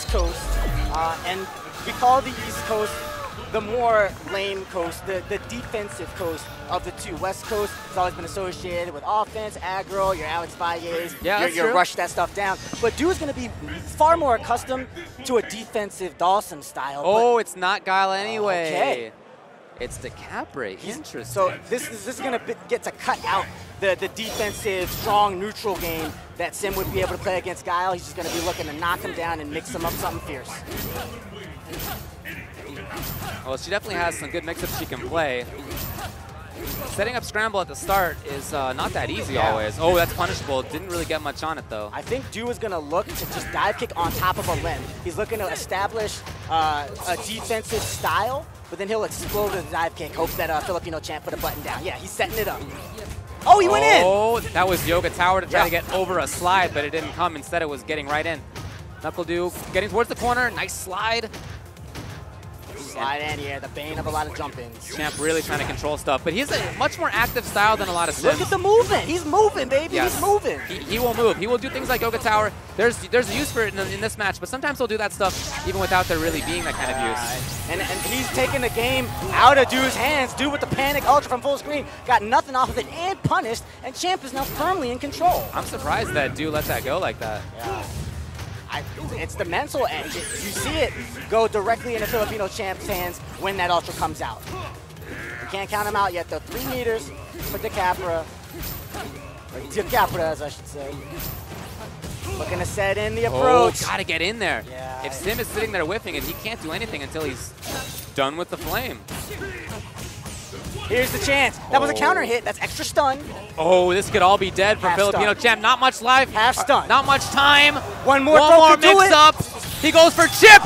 West Coast, and we call the East Coast the more lame coast, the defensive coast of the two. West Coast has always been associated with offense, aggro, your Alex Valles, your rush that stuff down. But Dew is going to be far more accustomed to a defensive Dawson style. Oh, it's not Guile anyway. Okay. It's the Capra. Interesting. So this is going to get to cut out the defensive, strong, neutral game that Sim would be able to play against Guile. He's just going to be looking to knock him down and mix him up something fierce. Well, she definitely has some good mix-ups she can play. Setting up scramble at the start is not that easy always. Oh, that's punishable. Didn't really get much on it, though. I think Dew is going to look to just dive kick on top of a limb. He's looking to establish a defensive style, but then he'll explode with a dive kick, hopes that Filipino champ put a button down. Yeah, he's setting it up. Oh, he went in! Oh, that was Yoga Tower to try to get over a slide, but it didn't come. Instead, it was getting right in. Nuckledu getting towards the corner. Nice slide. Slide in here, the bane of a lot of jump-ins. Champ really trying to control stuff, but he's a much more active style than a lot of Sims. Look at the movement. He's moving, baby. Yes. He's moving. He will move. He will do things like Yoga Tower. There's a use for it in this match, but sometimes he'll do that stuff even without there really being that kind of use. And he's taking the game out of Dew's hands. Dew with the panic ultra from full screen. Got nothing off of it and punished, and Champ is now firmly in control. I'm surprised that Dew let that go like that. Yeah. It's the mental edge. You see it go directly into Filipino Champ's hands when that ultra comes out. You can't count him out yet, though. 3 meters for the Capra. Or the Capras, I should say. Looking to set in the approach. Oh, gotta get in there. Yeah. If Sim is sitting there whiffing it, he can't do anything until he's done with the flame. Here's the chance. That was a counter hit. That's extra stun. Oh, this could all be dead for Half Filipino stun. champ. Not much life. Half stun. Not much time. One more mix up. He goes for chip. Oh!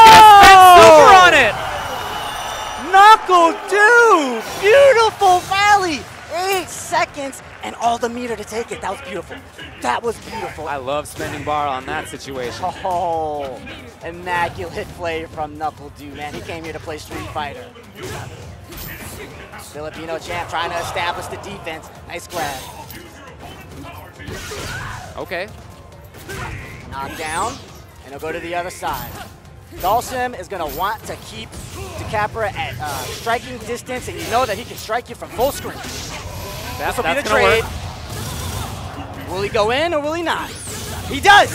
And he's gonna spend super on it. Nuckledu! Beautiful rally. 8 seconds and all the meter to take it. That was beautiful. That was beautiful. I love spending bar on that situation. Oh, immaculate play from Nuckledu, man. He came here to play Street Fighter. Filipino champ trying to establish the defense. Nice grab. Okay. Knock down, and he'll go to the other side. Dawson is going to want to keep the Capra at striking distance, and you know that he can strike you from full screen. This will be the trade. Will he go in or will he not? He does!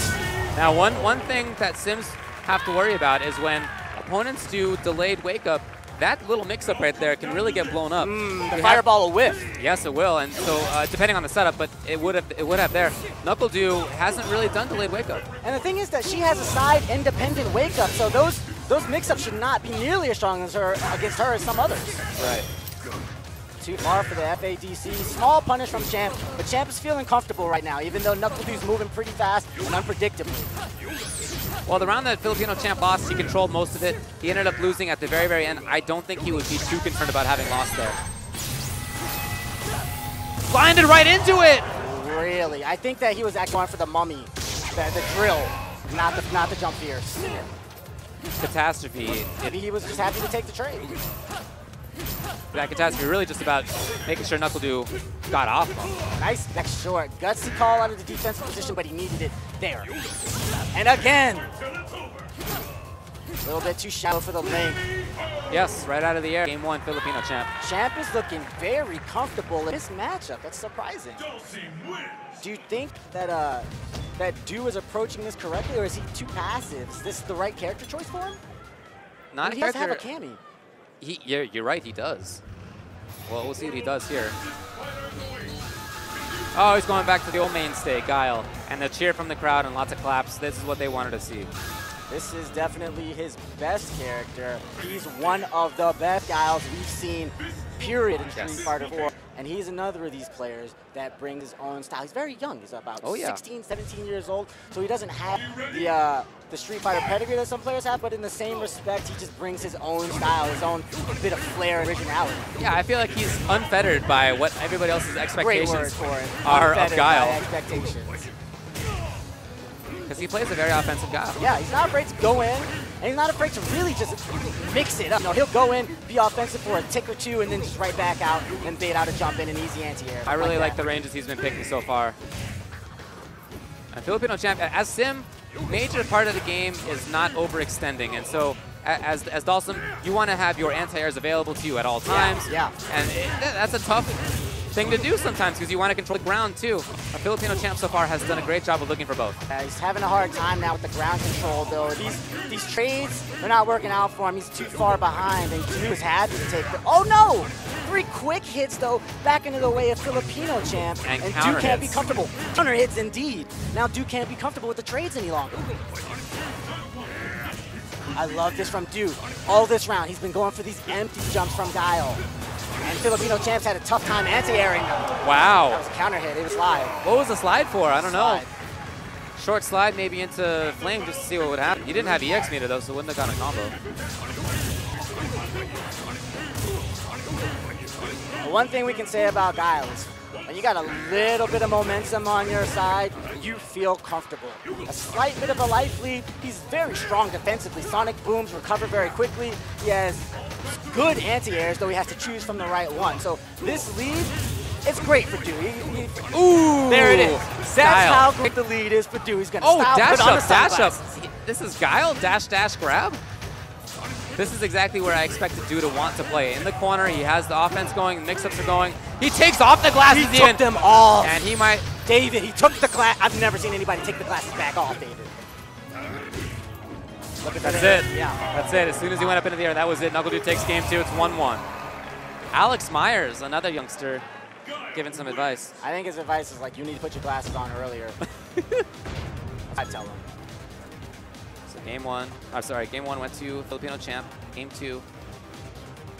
Now, one thing that Sims have to worry about is when opponents do delayed wake-up, that little mix-up right there can really get blown up. The fireball will whiff. Yes, it will, and so depending on the setup, but it would have there. Nuckledu hasn't really done delayed wake-up. And the thing is that she has a side independent wake-up, so those mix-ups should not be nearly as strong as against her as some others. Right. Too far for the FADC. Small punish from Champ, but Champ is feeling comfortable right now, even though Nuckledu's moving pretty fast and unpredictably. Well, the round that Filipino champ lost, he controlled most of it. He ended up losing at the very, very end. I don't think he would be too concerned about having lost there. Blinded right into it! Really? I think that he was actually going for the mummy, the drill, not the jump fierce. Catastrophe. Maybe he was just happy to take the trade. That catastrophe really just about making sure Nuckledu got off him. Nice neck short. Gutsy call out of the defensive position, but he needed it there. And again. A little bit too shallow for the link. Yes, right out of the air. Game 1, Filipino champ. Champ is looking very comfortable in this matchup. That's surprising. Do you think that that Dew is approaching this correctly, or is he too passive? Is this the right character choice for him? Not he does have a Cammy. You're right, he does. Well, we'll see what he does here. Oh, he's going back to the old mainstay, Guile. And the cheer from the crowd and lots of claps. This is what they wanted to see. This is definitely his best character. He's one of the best Guiles we've seen, period, in Street Fighter 4. And he's another of these players that brings his own style. He's very young. He's about 16, 17 years old. So he doesn't have the Street Fighter pedigree that some players have, but in the same respect, he just brings his own style, his own bit of flair and originality. Yeah, I feel like he's unfettered by what everybody else's expectations are of Guile. Expectations. Because he plays a very offensive Guile. Yeah, he's not afraid to go in, and he's not afraid to really just mix it up. No, he'll go in, be offensive for a tick or two, and then just right back out and bait out a jump in an easy anti-air. I really like the ranges he's been picking so far. And Filipino champ, as Sim, major part of the game is not overextending, and so as Dalsum, you want to have your anti-airs available to you at all times. Yeah. And that's a tough thing to do sometimes because you want to control the ground too. A Filipino champ so far has done a great job of looking for both. He's having a hard time now with the ground control though. These trades, they're not working out for him. He's too far behind and Duke has had to take the, oh no! 3 quick hits though, back into the way of Filipino champ. And Duke can't be comfortable. Counter hits indeed. Now Duke can't be comfortable with the trades any longer. I love this from Duke. All this round, he's been going for these empty jumps from Guile. And Filipino champs had a tough time anti-airing them. Wow. That was a counter hit, it was live. What was the slide for? I don't know. Slide. Short slide maybe into Flame just to see what would happen. He didn't have EX meter though, so wouldn't have gotten a combo. One thing we can say about Guile is when you got a little bit of momentum on your side, you feel comfortable. A slight bit of a life lead, he's very strong defensively. Sonic booms recover very quickly. He has good anti-airs, though he has to choose from the right one. So this lead, it's great for Dewey. Ooh! There it is. Style. That's how good the lead is for Dewey. He's going to style, dash put on up, the dash up. sunglasses. This is Guile, dash, dash, grab. This is exactly where I expected Dew to want to play. In the corner, he has the offense going, mix-ups are going. He takes off the glasses He even. took them off. And he might... David, he took the glass. I've never seen anybody take the glasses back off, David. Look at That's that. it. Yeah. That's it. As soon as he went up into the air, that was it. Nuckledu takes game 2. It's 1-1. Alex Myers, another youngster, giving some advice. I think his advice is like, you need to put your glasses on earlier. I tell him. So game 1 went to Filipino champ. Game 2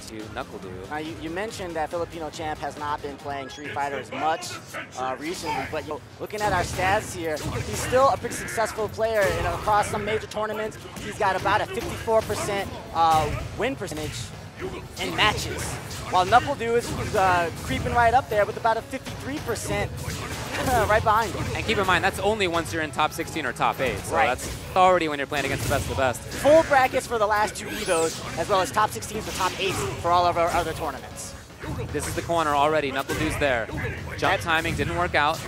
to Nuckledu. Now, you mentioned that Filipino champ has not been playing Street Fighter as much recently, but looking at our stats here, he's still a pretty successful player across some major tournaments. He's got about a 54% win percentage in matches, while Nuckledu is creeping right up there with about a 53% right behind him. And keep in mind, that's only once you're in top 16 or top 8. So Right. that's already when you're playing against the best of the best. Full brackets for the last 2 EVOs, as well as top 16s to top 8s for all of our other tournaments. This is the corner already. Nuckledu's there. Jump timing didn't work out.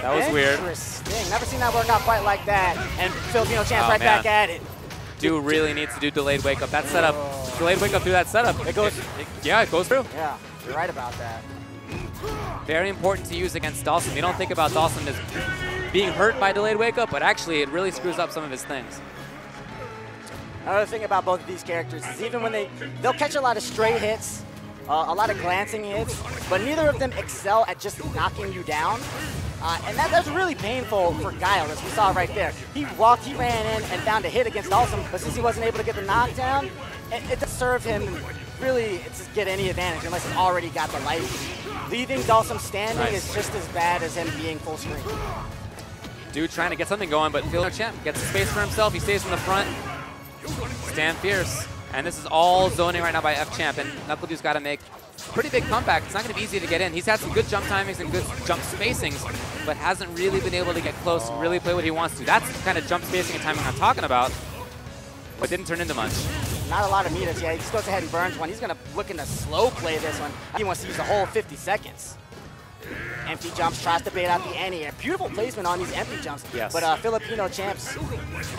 That was weird. Interesting. Never seen that work out quite like that. And Filipino champ right back at it. Dew really needs to do delayed wake up. That setup, delayed wake up through that setup. It goes. Yeah, it goes through. Yeah, you're right about that. Very important to use against Dalsum. You don't think about Dalsum as being hurt by delayed wake up, but actually it really screws up some of his things. Another thing about both of these characters is even when they'll catch a lot of stray hits, a lot of glancing hits, but neither of them excel at just knocking you down. And that's really painful for Guile, as we saw right there. He ran in and found a hit against Dalsum, but since he wasn't able to get the knockdown, it doesn't serve him really to get any advantage unless he's already got the life. Leaving Dalsum standing is just as bad as him being full screen. Dude trying to get something going, but Filipino champ gets space for himself. He stays in the front. Stand fierce. And this is all zoning right now by F-Champ, and Nuckledu's got to make a pretty big comeback. It's not going to be easy to get in. He's had some good jump timings and good jump spacings, but hasn't really been able to get close and really play what he wants to. That's the kind of jump spacing and timing I'm talking about, but didn't turn into much. Not a lot of meters. Yeah, he just goes ahead and burns one. He's going to looking to slow play this one. He wants to use the whole 50 seconds. Empty jumps, tries to bait out the anti-air. Beautiful placement on these empty jumps, yes. But Filipino champs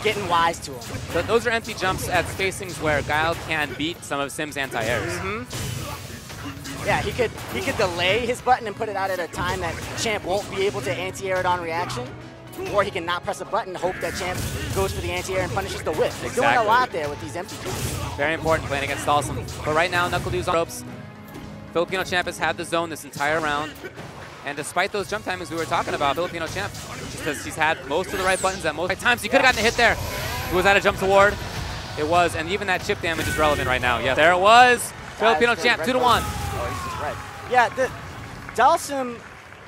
getting wise to him. So those are empty jumps at spacings where Guile can beat some of Sim's anti-airs. Yeah, he could delay his button and put it out at a time that Champ won't be able to anti-air it on reaction, or he can not press a button, hope that Champ goes for the anti-air and punishes the whip. He's doing a lot there with these empty jumps. Very important playing against Dalsum. But right now, Nuckledu's on ropes. Filipino champ has had the zone this entire round. And despite those jump timings we were talking about, Filipino champ, just because he's had most of the right buttons at most right times, he could have gotten a hit there. Was that a jump toward? It was, and even that chip damage is relevant right now. Yes, there it was. Filipino champ, 2-1. Oh, he's just right. Yeah, the Dalsum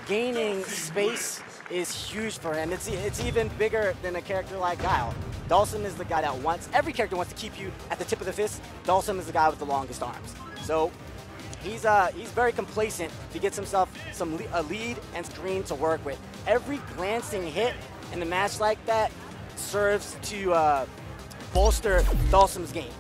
gaining space is huge for him. It's even bigger than a character like Guile. Dalsum is the guy that every character wants to keep you at the tip of the fist. Dalsum is the guy with the longest arms. So he's very complacent. He gets himself a lead and screen to work with. Every glancing hit in a match like that serves to bolster Dalsum's game.